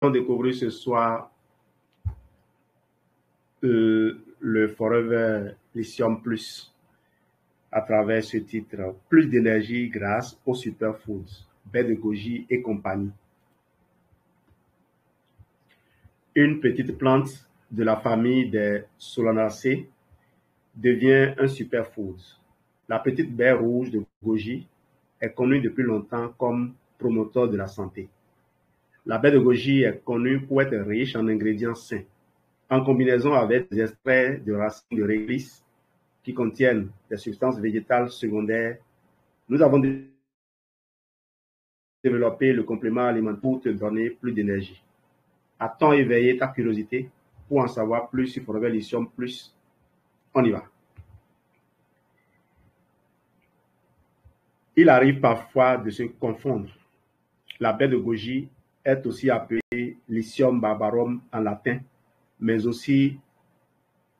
allons découvrir ce soir le Forever Lithium Plus à travers ce titre, plus d'énergie grâce aux superfoods, baie de goji et compagnie. Une petite plante de la famille des Solanacées devient un superfood. La petite baie rouge de goji est connue depuis longtemps comme promoteur de la santé. La baie de goji est connue pour être riche en ingrédients sains, en combinaison avec des extraits de racines de réglisse qui contiennent des substances végétales secondaires. Nous avons développé le complément alimentaire pour te donner plus d'énergie. A-t-on éveillé ta curiosité pour en savoir plus sur Forever Lithium Plus? On y va. Il arrive parfois de se confondre. La baie de goji est aussi appelée Lithium barbarum en latin, mais aussi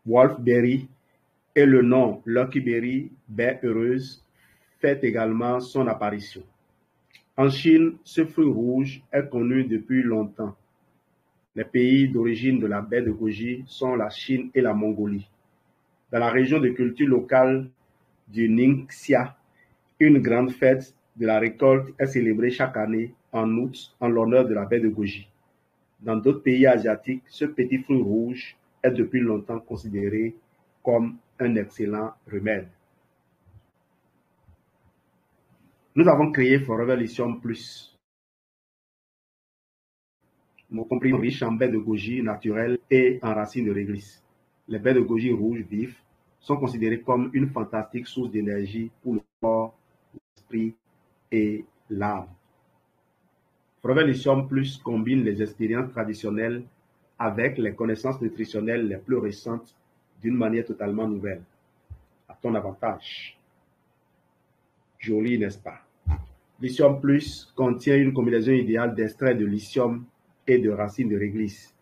wolfberry, et le nom Lucky Berry, baie heureuse, fait également son apparition. En Chine, ce fruit rouge est connu depuis longtemps. Les pays d'origine de la baie de goji sont la Chine et la Mongolie. Dans la région de culture locale du Ningxia, une grande fête de la récolte est célébrée chaque année en août en l'honneur de la baie de goji. Dans d'autres pays asiatiques, ce petit fruit rouge est depuis longtemps considéré comme un excellent remède. Nous avons créé Forever Lithium Plus. Nos comprimés riches en baies de goji naturelles et en racines de réglisse. Les baies de goji rouges vifs sont considérées comme une fantastique source d'énergie pour le corps, l'esprit et l'âme. Forever Lithium Plus combine les expériences traditionnelles avec les connaissances nutritionnelles les plus récentes d'une manière totalement nouvelle. À ton avantage. Joli, n'est-ce pas? Lithium Plus contient une combinaison idéale d'extraits de lithium et de racines de réglisse.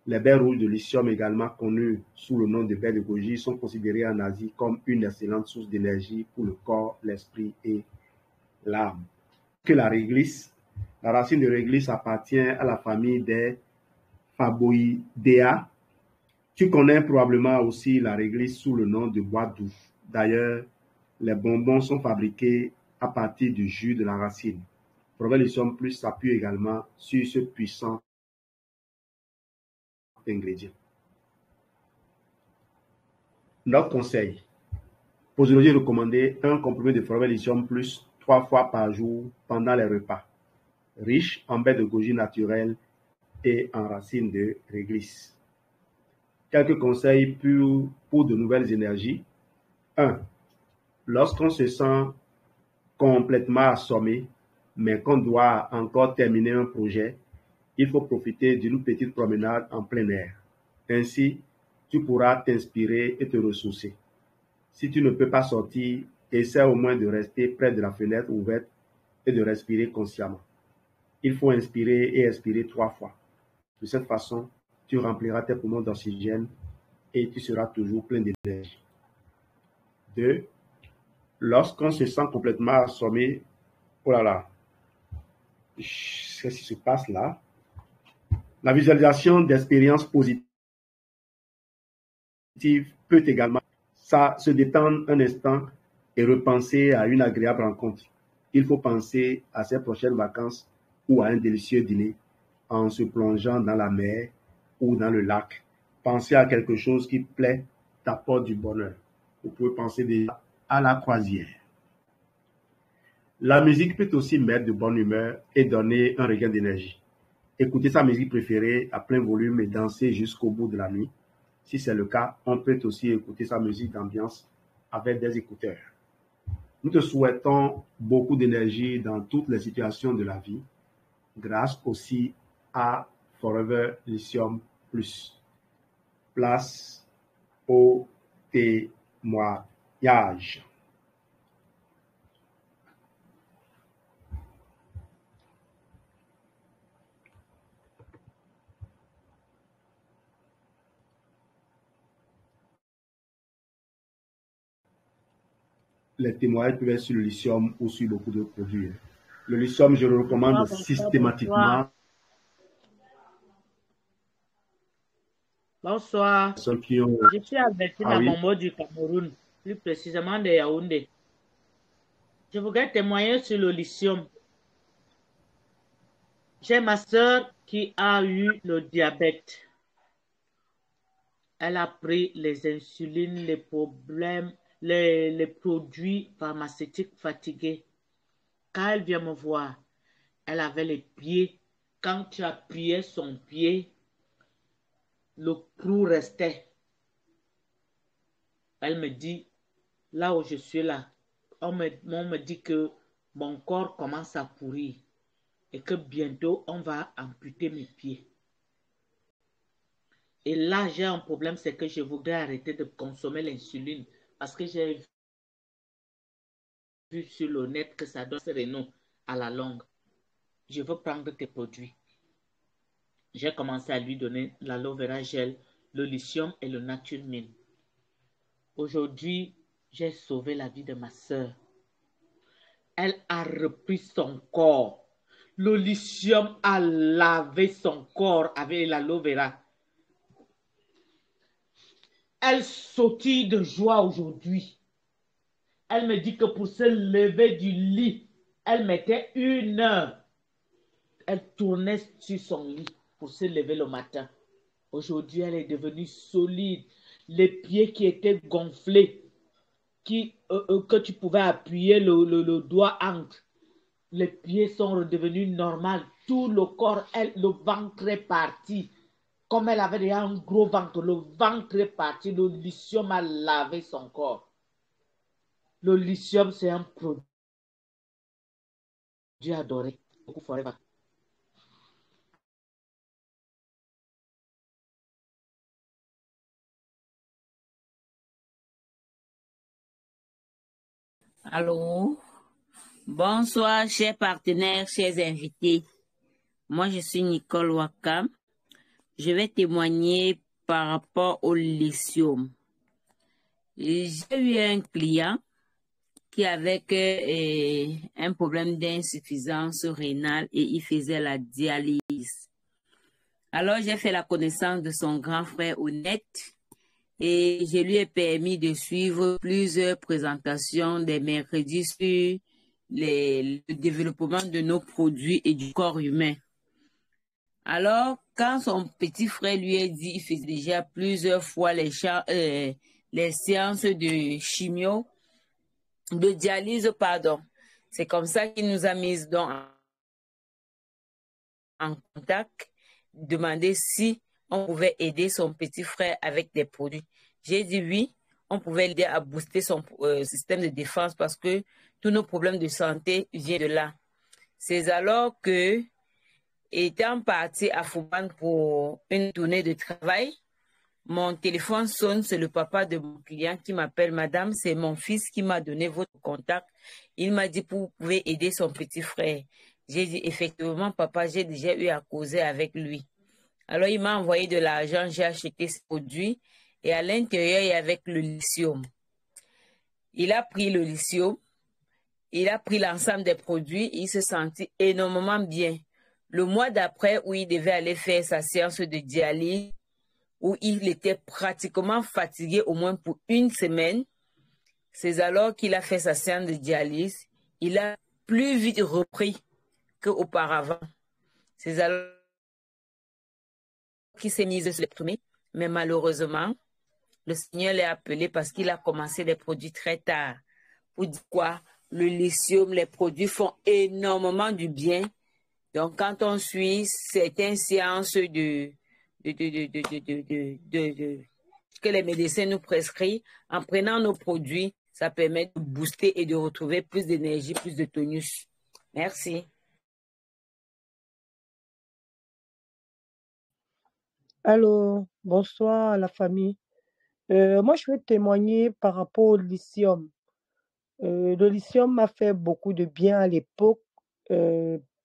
Les baies rouges de lithium, également connues sous le nom de baies de goji, sont considérées en Asie comme une excellente source d'énergie pour le corps, l'esprit et l'âme. Que la réglisse, la racine de réglisse appartient à la famille des Faboidea. Tu connais probablement aussi la réglisse sous le nom de bois doux. D'ailleurs, les bonbons sont fabriqués à partir du jus de la racine. Forever Lithium Plus s'appuie également sur ce puissant ingrédient. Notre conseil. Posologie recommandée, un comprimé de Forever Lithium Plus 3 fois par jour pendant les repas. Riche en baies de goji naturelles et en racines de réglisse. Quelques conseils pour de nouvelles énergies. 1. Lorsqu'on se sent complètement assommé, mais qu'on doit encore terminer un projet, il faut profiter d'une petite promenade en plein air. Ainsi, tu pourras t'inspirer et te ressourcer. Si tu ne peux pas sortir, essaie au moins de rester près de la fenêtre ouverte et de respirer consciemment. Il faut inspirer et expirer 3 fois. De cette façon, tu rempliras tes poumons d'oxygène et tu seras toujours plein d'énergie. 2. Lorsqu'on se sent complètement assommé, oh là là, qu'est-ce qui se passe là? La visualisation d'expériences positives peut également se détendre un instant et repenser à une agréable rencontre. Il faut penser à ses prochaines vacances ou à un délicieux dîner en se plongeant dans la mer ou dans le lac. Pensez à quelque chose qui plaît, t'apporte du bonheur. Vous pouvez penser déjà à la croisière. La musique peut aussi mettre de bonne humeur et donner un regain d'énergie. Écoutez sa musique préférée à plein volume et danser jusqu'au bout de la nuit. Si c'est le cas, on peut aussi écouter sa musique d'ambiance avec des écouteurs. Nous te souhaitons beaucoup d'énergie dans toutes les situations de la vie, grâce aussi à Forever Lithium Plus. Place au témoignage. Les témoignages peuvent être sur le lithium ou sur beaucoup d'autres produits. Le lithium, je le recommande systématiquement Bonsoir. Ceux qui ont... Je suis avec Ah oui, Namombo du Cameroun, plus précisément de Yaoundé. Je voudrais témoigner sur le lithium. J'ai ma sœur qui a eu le diabète. Elle a pris les insulines, les problèmes, les produits pharmaceutiques fatigués. Quand elle vient me voir, elle avait les pieds. Quand tu appuyais son pied, le clou restait. Elle me dit, là où je suis là, on me dit que mon corps commence à pourrir et que bientôt on va amputer mes pieds. Et là, j'ai un problème, c'est que je voudrais arrêter de consommer l'insuline parce que j'ai vu sur le net que ça donne des noms à la longue. Je veux prendre tes produits. J'ai commencé à lui donner l'aloe vera gel, le lithium et le nature mine. Aujourd'hui, j'ai sauvé la vie de ma sœur. Elle a repris son corps. Le lithium a lavé son corps avec l'aloe vera. Elle sautille de joie aujourd'hui. Elle me dit que pour se lever du lit, elle mettait 1 heure. Elle tournait sur son lit pour se lever le matin. Aujourd'hui, elle est devenue solide. Les pieds qui étaient gonflés, que tu pouvais appuyer le doigt entre, les pieds sont redevenus normaux. Tout le corps, le ventre est parti. Comme elle avait déjà un gros ventre, le ventre est parti. Le lithium a lavé son corps. Le lithium, c'est un produit adoré. Beaucoup forever. Allô, bonsoir, chers partenaires, chers invités. Moi, je suis Nicole Wakam. Je vais témoigner par rapport au lithium. J'ai eu un client qui avait un problème d'insuffisance rénale et il faisait la dialyse. Alors, j'ai fait la connaissance de son grand frère Honnête et je lui ai permis de suivre plusieurs présentations des mercredis sur le développement de nos produits et du corps humain. Alors, quand son petit frère lui a dit, il faisait déjà plusieurs fois les séances de chimio, de dialyse, pardon. C'est comme ça qu'il nous a mis en contact, demander si on pouvait aider son petit frère avec des produits. J'ai dit oui, on pouvait l'aider à booster son système de défense parce que tous nos problèmes de santé viennent de là. C'est alors que, étant parti à Fouban pour une tournée de travail, mon téléphone sonne, c'est le papa de mon client qui m'appelle. Madame, c'est mon fils qui m'a donné votre contact. Il m'a dit, vous pouvez aider son petit frère. J'ai dit, effectivement, papa, j'ai déjà eu à causer avec lui. Alors, il m'a envoyé de l'argent, j'ai acheté ce produit et à l'intérieur, il y avait le lithium. Il a pris le lithium, il a pris l'ensemble des produits, il se sentit énormément bien. Le mois d'après, où il devait aller faire sa séance de dialyse, où il était pratiquement fatigué au moins pour 1 semaine, c'est alors qu'il a fait sa séance de dialyse. Il a plus vite repris qu'auparavant. C'est alors qu'il s'est mis sur les premiers. Mais malheureusement, le Seigneur l'a appelé parce qu'il a commencé les produits très tard. Pour dire quoi? Le lithium, les produits font énormément du bien. Donc, quand on suit certaines séances que les médecins nous prescrivent, en prenant nos produits, ça permet de booster et de retrouver plus d'énergie, plus de tonus. Merci. Allô, bonsoir à la famille. Moi, je vais témoigner par rapport au lithium. Le lithium m'a fait beaucoup de bien à l'époque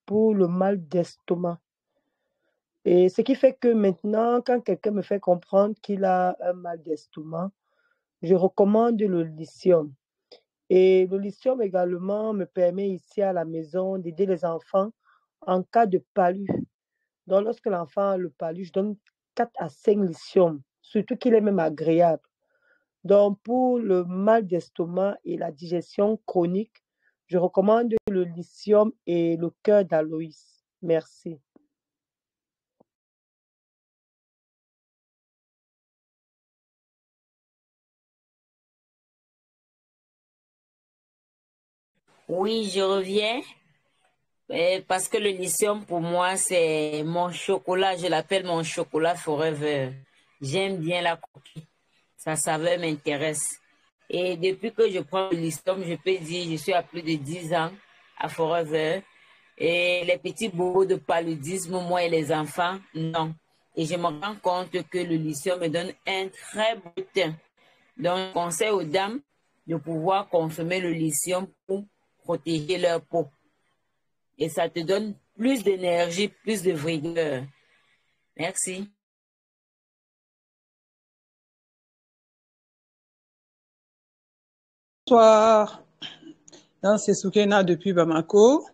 pour le mal d'estomac. Et ce qui fait que maintenant, quand quelqu'un me fait comprendre qu'il a un mal d'estomac, je recommande le lithium. Et le lithium également me permet ici à la maison d'aider les enfants en cas de palu. Donc, lorsque l'enfant a le palu, je donne 4 à 5 lithium. surtout qu'il est même agréable. Donc, pour le mal d'estomac et la digestion chronique, je recommande le lithium et le cœur d'Aloïs. Merci. Oui, je reviens. Parce que le lithium, pour moi, c'est mon chocolat. Je l'appelle mon chocolat forever. J'aime bien la coquille. Sa saveur m'intéresse. Et depuis que je prends le lithium, je peux dire, je suis à plus de 10 ans à forever. Et les petits bobos de paludisme, moi et les enfants, non. Et je me rends compte que le lithium me donne un très beau teint. Donc, je conseille aux dames de pouvoir consommer le lithium pour protéger leur peau. Et ça te donne plus d'énergie, plus de vigueur. Merci. Bonsoir, c'est Soukena depuis Bamako.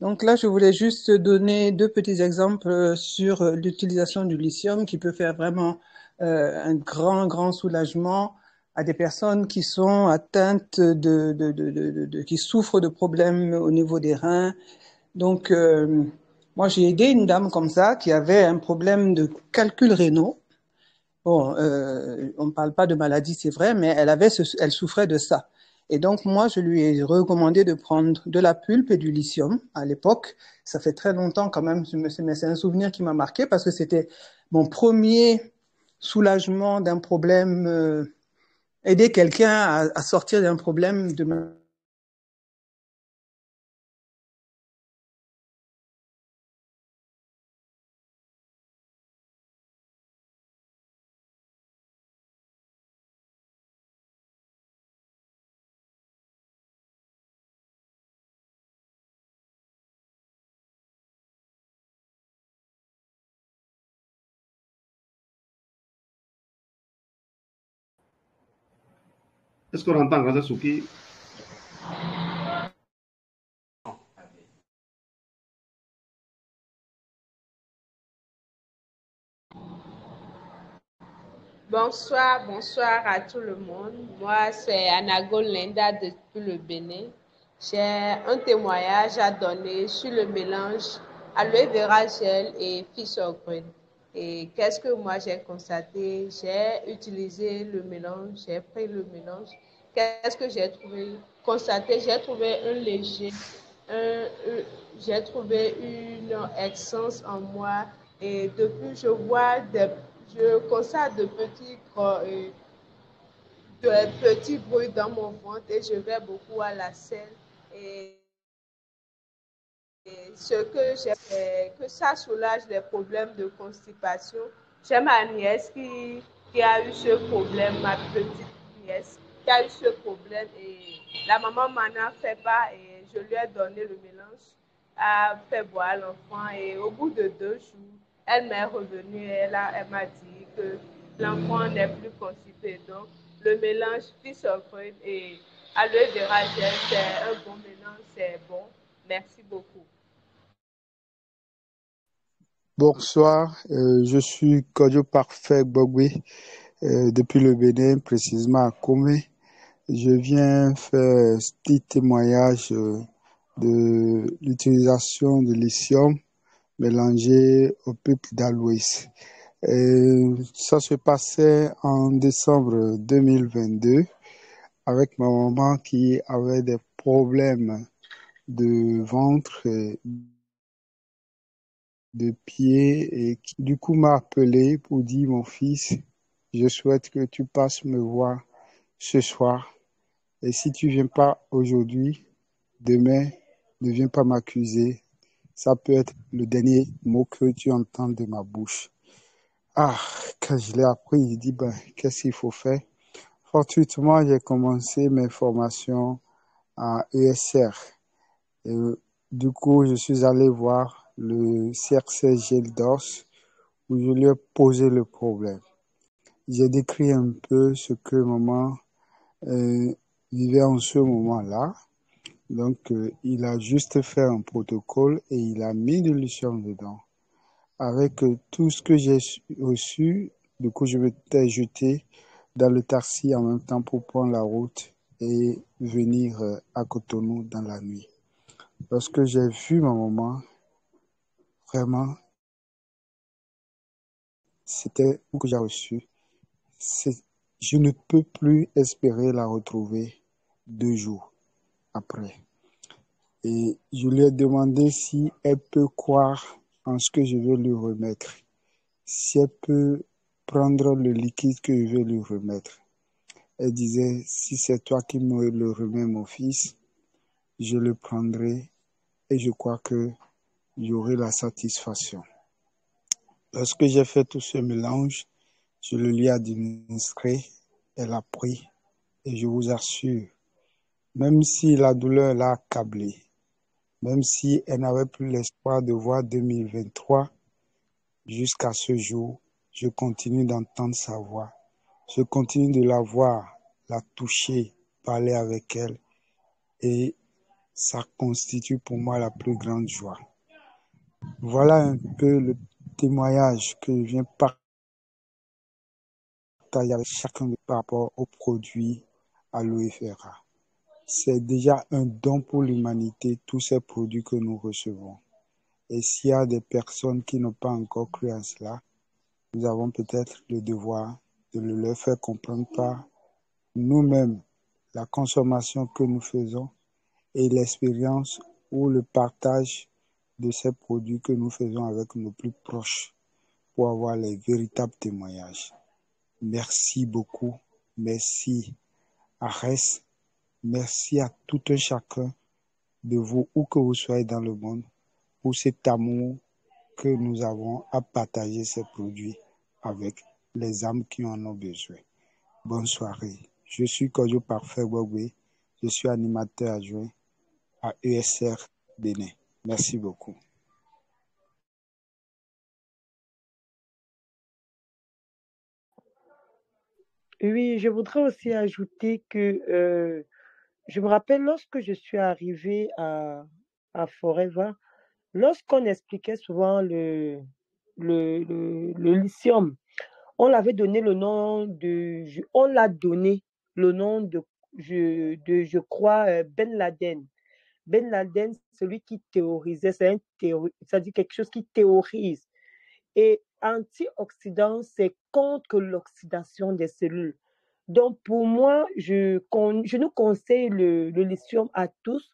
Donc là, je voulais juste donner deux petits exemples sur l'utilisation du lithium qui peut faire vraiment un grand soulagement à des personnes qui sont atteintes qui souffrent de problèmes au niveau des reins. Donc, moi, j'ai aidé une dame comme ça qui avait un problème de calcul rénaux. Bon, on ne parle pas de maladie, c'est vrai, mais elle souffrait de ça. Et donc, moi, je lui ai recommandé de prendre de la pulpe et du lithium à l'époque. Ça fait très longtemps quand même, mais c'est un souvenir qui m'a marqué parce que c'était mon premier soulagement d'un problème, aider quelqu'un à sortir d'un problème de Est-ce qu'on entend Graza Souki? Bonsoir, bonsoir à tout le monde. Moi, c'est Anago Linda depuis le Bénin. J'ai un témoignage à donner sur le mélange aloe vera gel et fish au grain. Et qu'est-ce que moi j'ai constaté? J'ai utilisé le mélange, j'ai pris le mélange. Qu'est-ce que j'ai trouvé? Constaté, j'ai trouvé j'ai trouvé une essence en moi et depuis je constate de petits bruits dans mon ventre et je vais beaucoup à la selle et ce que j'aime, c'est que ça soulage les problèmes de constipation. J'ai ma nièce qui a eu ce problème, ma petite nièce qui a eu ce problème et la maman m'en a fait part et je lui ai donné le mélange, a fait boire l'enfant et au bout de 2 jours, elle m'est revenue, elle m'a dit que l'enfant n'est plus constipé. Donc, le mélange fils of cream et aloe vera gel, c'est un bon mélange, c'est bon. Merci beaucoup. Bonsoir, je suis Kodjo Parfait Bogwe depuis le Bénin, précisément à Komé. Je viens faire un petit témoignage de l'utilisation de lithium mélangé au pulpe d'aloès. Ça se passait en décembre 2022 avec ma maman qui avait des problèmes de ventre, de pied et qui du coup m'a appelé pour dire mon fils, je souhaite que tu passes me voir ce soir et si tu viens pas aujourd'hui, demain, ne viens pas m'accuser. Ça peut être le dernier mot que tu entends de ma bouche. Ah, quand je l'ai appris, il dit, qu'est-ce qu'il faut faire? Fortuitement, j'ai commencé mes formations à ESR. Et, du coup, je suis allé voir le CRC Geldos où je lui ai posé le problème. J'ai décrit un peu ce que maman vivait en ce moment-là. Donc, il a juste fait un protocole et il a mis de lithium dedans. Avec tout ce que j'ai reçu, Du coup, je m'étais jeté dans le taxi en même temps pour prendre la route et venir à Cotonou dans la nuit. Lorsque j'ai vu ma maman, vraiment, c'était ce que j'ai reçu. Je ne peux plus espérer la retrouver 2 jours après. Et je lui ai demandé si elle peut croire en ce que je veux lui remettre, si elle peut prendre le liquide que je vais lui remettre. Elle disait, si c'est toi qui me le remets, mon fils, je le prendrai et je crois que j'aurai la satisfaction. Lorsque j'ai fait tout ce mélange, je le lui ai administré, elle a pris et je vous assure, même si la douleur l'a accablée, même si elle n'avait plus l'espoir de voir 2023, jusqu'à ce jour, je continue d'entendre sa voix. Je continue de la voir, la toucher, parler avec elle et ça constitue pour moi la plus grande joie. Voilà un peu le témoignage que je viens partager avec chacun par rapport aux produits Aloe Vera. C'est déjà un don pour l'humanité, tous ces produits que nous recevons. Et s'il y a des personnes qui n'ont pas encore cru à cela, nous avons peut-être le devoir de le leur faire comprendre par nous-mêmes, la consommation que nous faisons et l'expérience ou le partage de ces produits que nous faisons avec nos plus proches pour avoir les véritables témoignages. Merci beaucoup. Merci Arès. Merci à tout un chacun de vous, où que vous soyez dans le monde, pour cet amour que nous avons à partager ces produits avec les âmes qui en ont besoin. Bonne soirée. Je suis Kojo Parfait Gbagbe. Je suis animateur adjoint à ESR Bénin. Merci beaucoup. Oui, je voudrais aussi ajouter que je me rappelle lorsque je suis arrivée à Forever, lorsqu'on expliquait souvent le lithium, on l'avait donné le nom de, on l'a donné le nom de, je crois, Ben Laden. Ben Laden, celui qui théorisait, c'est-à-dire quelque chose qui théorise. Et antioxydant, c'est contre l'oxydation des cellules. Donc, pour moi, je nous conseille le lithium à tous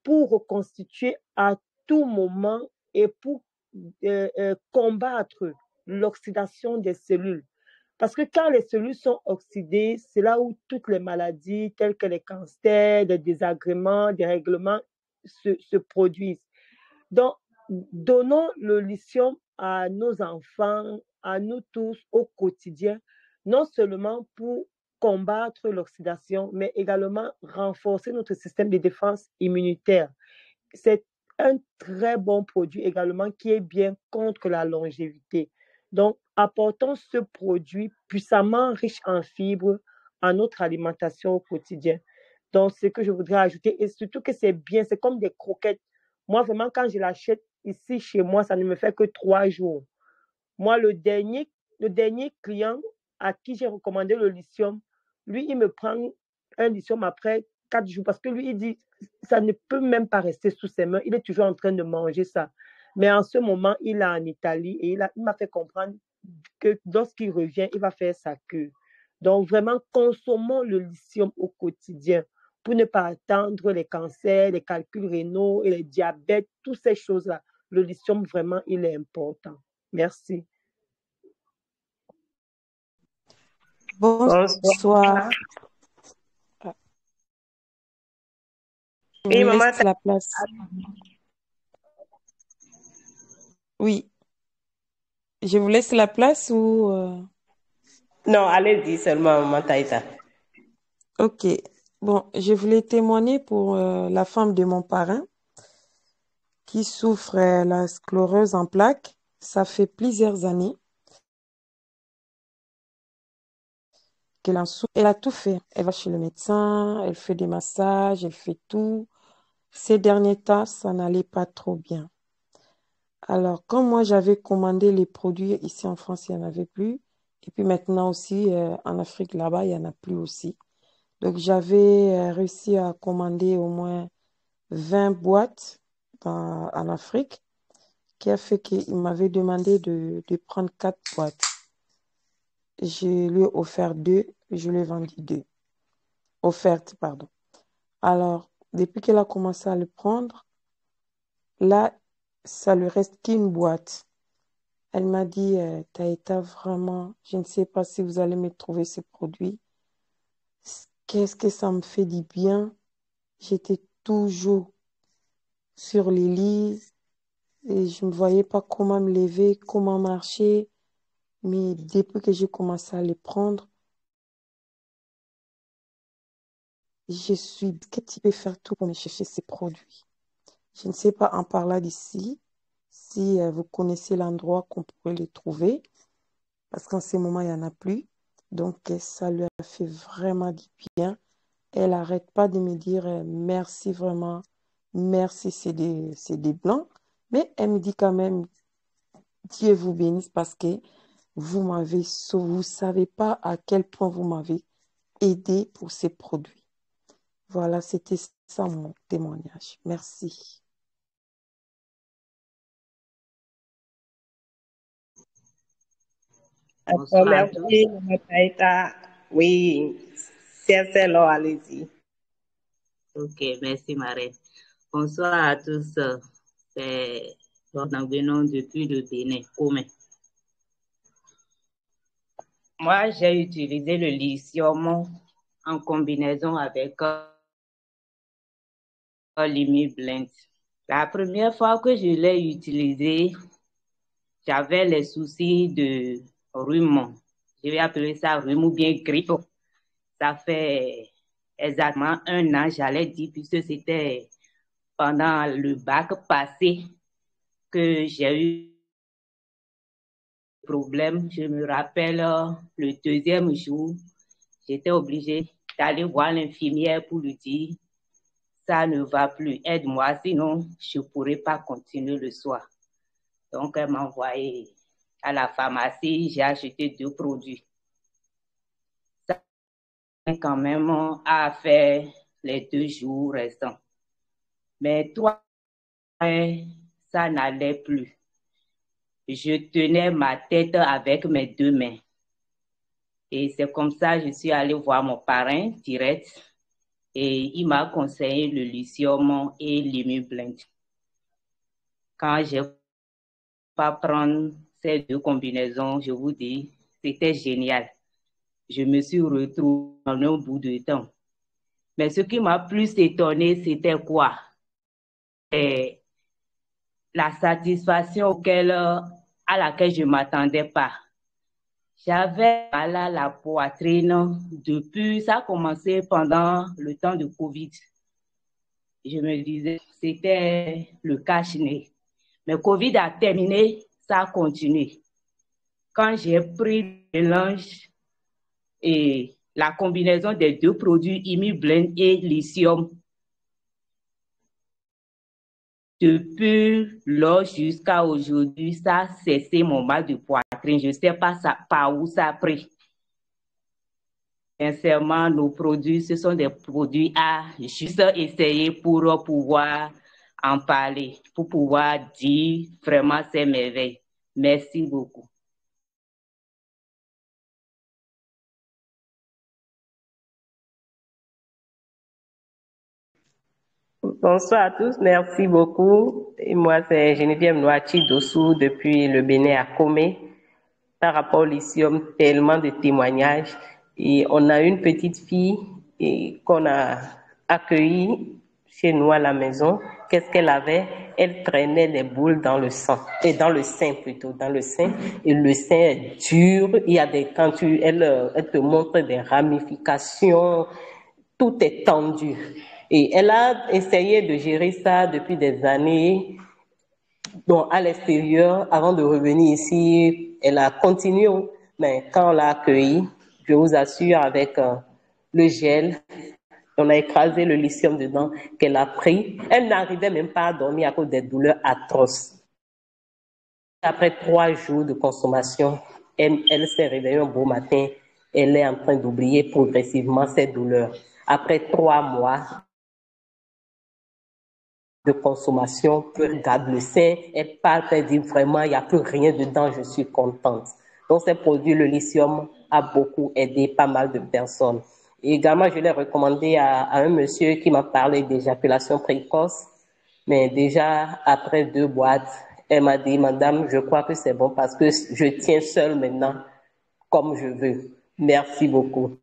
pour reconstituer à tout moment et pour combattre l'oxydation des cellules. Parce que quand les cellules sont oxydées, c'est là où toutes les maladies telles que les cancers, les désagréments, des règlements se produisent. Donc, donnons le lithium à nos enfants, à nous tous au quotidien, non seulement pour combattre l'oxydation, mais également renforcer notre système de défense immunitaire. C'est un très bon produit également qui est bien contre la longévité. Donc, apportons ce produit puissamment riche en fibres à notre alimentation au quotidien. Donc, ce que je voudrais ajouter, et surtout que c'est bien, c'est comme des croquettes. Moi, vraiment, quand je l'achète ici chez moi, ça ne me fait que 3 jours. Moi, le dernier client à qui j'ai recommandé le lithium, lui, il me prend un lithium après 4 jours parce que lui, il dit, ça ne peut même pas rester sous ses mains. Il est toujours en train de manger ça. Mais en ce moment, il est en Italie et il m'a fait comprendre que lorsqu'il revient, il va faire sa queue. Donc, vraiment, consommons le lithium au quotidien pour ne pas attendre les cancers, les calculs rénaux et les diabètes, toutes ces choses-là. Le lithium, vraiment, il est important. Merci. Bonsoir. Je Oui, vous maman. laisse la place. Oui. Je vous laisse la place ou... Non, allez-y seulement, maman Taïta. Ok. Bon, je voulais témoigner pour la femme de mon parrain qui souffre de la sclérose en plaques. Ça fait plusieurs années qu'elle en souffre. Elle a tout fait. Elle va chez le médecin, elle fait des massages, elle fait tout. Ces derniers temps, ça n'allait pas trop bien. Alors, comme moi, j'avais commandé les produits ici en France, il n'y en avait plus. Et puis maintenant aussi, en Afrique, là-bas, il n'y en a plus aussi. Donc, j'avais réussi à commander au moins 20 boîtes en Afrique, qui a fait qu'il m'avait demandé de prendre 4 boîtes. Je lui ai offert 2, je lui ai vendu 2. Offerte, pardon. Alors, depuis qu'elle a commencé à le prendre, là, ça lui reste qu'une boîte. Elle m'a dit, Taïta, vraiment, je ne sais pas si vous allez me trouver ces produits. Qu'est-ce que ça me fait du bien? J'étais toujours sur les lits et je ne voyais pas comment me lever, comment marcher. Mais depuis que j'ai commencé à les prendre, je suis que tu peux faire tout pour me chercher ces produits. Je ne sais pas en parlant d'ici, si vous connaissez l'endroit qu'on pourrait les trouver, parce qu'en ce moment, il n'y en a plus. Donc, ça lui a fait vraiment du bien. Elle n'arrête pas de me dire merci vraiment, merci, c'est des blancs. Mais elle me dit quand même, Dieu vous bénisse parce que vous m'avez sauvé. Vous ne savez pas à quel point vous m'avez aidé pour ces produits. Voilà, c'était ça mon témoignage. Merci. Bonsoir à Merci, tous. Maman Taïta. Oui, c'est là, allez-y. Ok, merci Marraine. Bonsoir à tous. C'est Lorna Guénon depuis le Bénin. Comment? Moi, j'ai utilisé le lithium en combinaison avec Limi Blend. La première fois que je l'ai utilisé, j'avais les soucis de rhume. Je vais appeler ça rhume ou bien grippe. Ça fait exactement 1 an, j'allais dire, puisque c'était pendant le bac passé que j'ai eu problème. Je me rappelle le 2e jour, j'étais obligée d'aller voir l'infirmière pour lui dire ça ne va plus, aide-moi, sinon je ne pourrai pas continuer le soir. Donc, elle m'a envoyé à la pharmacie, j'ai acheté 2 produits. Ça, quand même, a fait les 2 jours restants. Mais 3, ça n'allait plus. Je tenais ma tête avec mes 2 mains. Et c'est comme ça que je suis allée voir mon parrain direct et il m'a conseillé le lithium et l'Imu Blend. Quand j'ai pas prendre ces 2 combinaisons, je vous dis, c'était génial. Je me suis retrouvée en un bout de temps. Mais ce qui m'a plus étonnée, c'était quoi? Et la satisfaction à laquelle je ne m'attendais pas. J'avais mal à la poitrine depuis, ça a commencé pendant le temps de Covid. Je me disais, c'était le cache-nez. Mais Covid a terminé, ça a continué. Quand j'ai pris le mélange et la combinaison des 2 produits, Imu Blend et lithium, depuis lors jusqu'à aujourd'hui, ça a cessé mon mal de poitrine. Je ne sais pas par où ça a pris. Sincèrement, nos produits, ce sont des produits à juste essayer pour pouvoir en parler, pour pouvoir dire vraiment ces merveilles. Merci beaucoup. Bonsoir à tous, merci beaucoup. Et moi, c'est Geneviève Noachi Dossou depuis le Bénin à Comé. Par rapport au lithium, tellement de témoignages. Et on a une petite fille qu'on a accueillie chez nous à la maison. Qu'est-ce qu'elle avait? Elle traînait des boules dans le sang, et dans le sein plutôt, dans le sein. Et le sein est dur. Il y a elle te montre des ramifications. Tout est tendu. Et elle a essayé de gérer ça depuis des années. Donc, à l'extérieur, avant de revenir ici, elle a continué. Mais quand on l'a accueillie, je vous assure, avec le gel, on a écrasé le lithium dedans, qu'elle a pris. Elle n'arrivait même pas à dormir à cause des douleurs atroces. Après 3 jours de consommation, elle s'est réveillée un beau matin, elle est en train d'oublier progressivement ses douleurs. Après 3 mois de consommation, elle regarde le sein, elle parle, elle dit vraiment, il n'y a plus rien dedans, je suis contente. Donc, ces produits, le lithium a beaucoup aidé pas mal de personnes. Et également, je l'ai recommandé à un monsieur qui m'a parlé d'éjaculation précoce. Mais déjà, après 2 boîtes, elle m'a dit, madame, je crois que c'est bon parce que je tiens seule maintenant comme je veux. Merci beaucoup.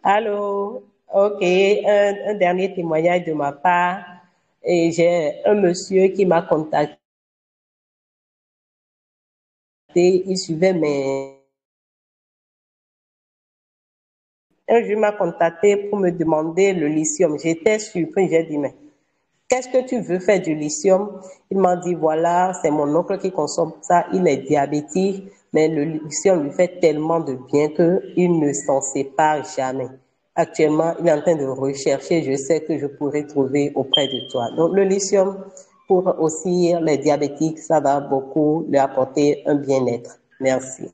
Allô? OK, un dernier témoignage de ma part. Et j'ai un monsieur qui m'a contacté. Il suivait mes... Un jour, il m'a contacté pour me demander le lithium. J'étais surpris, j'ai dit, mais qu'est-ce que tu veux faire du lithium? Il m'a dit, voilà, c'est mon oncle qui consomme ça, il est diabétique, mais le lithium lui fait tellement de bien qu'il ne s'en sépare jamais. Actuellement, il est en train de rechercher, je sais que je pourrais trouver auprès de toi. Donc, le lithium, pour aussi les diabétiques, ça va beaucoup lui apporter un bien-être. Merci.